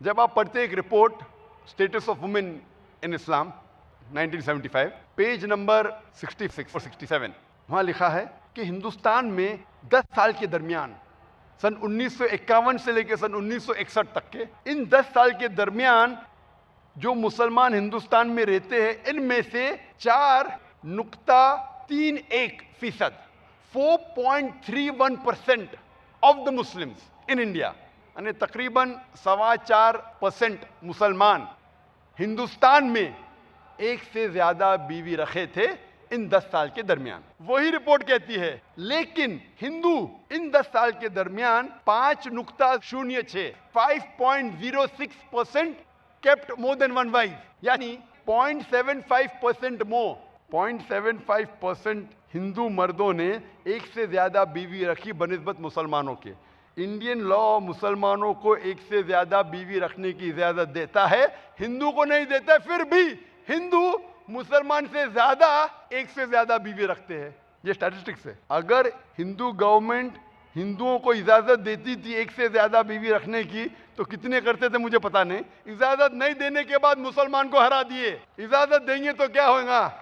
जब आप पढ़ते एक report status of women in Islam 1975 page number 66 और 67, वहां लिखा है कि हिंदुस्तान में 10 साल के दरमियान सन 1951 से लेकर सन 1961 तक के इन 10 साल के दरमियान जो मुसलमान हिंदुस्तान में रहते हैं इनमें से 4.31% 4.31% of the Muslims in India, यानी तकरीबन 4.25% मुसलमान हिंदुस्तान में एक से ज्यादा बीवी रखे थे इन 10 साल के दरमियान। वही रिपोर्ट कहती है लेकिन हिंदू इन 10 साल के दरमियान 5.06 5.06% kept more than one wife, यानी 0.75% मोर 0.75% हिंदू मर्दों ने एक से ज्यादा बीवी रखी बनिस्बत मुसलमानों के। इंडियन लॉ मुसलमानों को एक से ज्यादा बीवी रखने की इजाजत देता है, हिंदू को नहीं देता। फिर भी हिंदू मुसलमान से ज्यादा एक से ज्यादा बीवी रखते हैं। ये स्टैटिस्टिक्स है। अगर हिंदू गवर्नमेंट हिंदुओं को इजाजत देती थी एक से ज्यादा बीवी रखने की तो कितने करते थे मुझे पता नहीं। इजाजत नहीं देने के बाद मुसलमान को हरा दिए, इजाजत देंगे तो क्या होगा?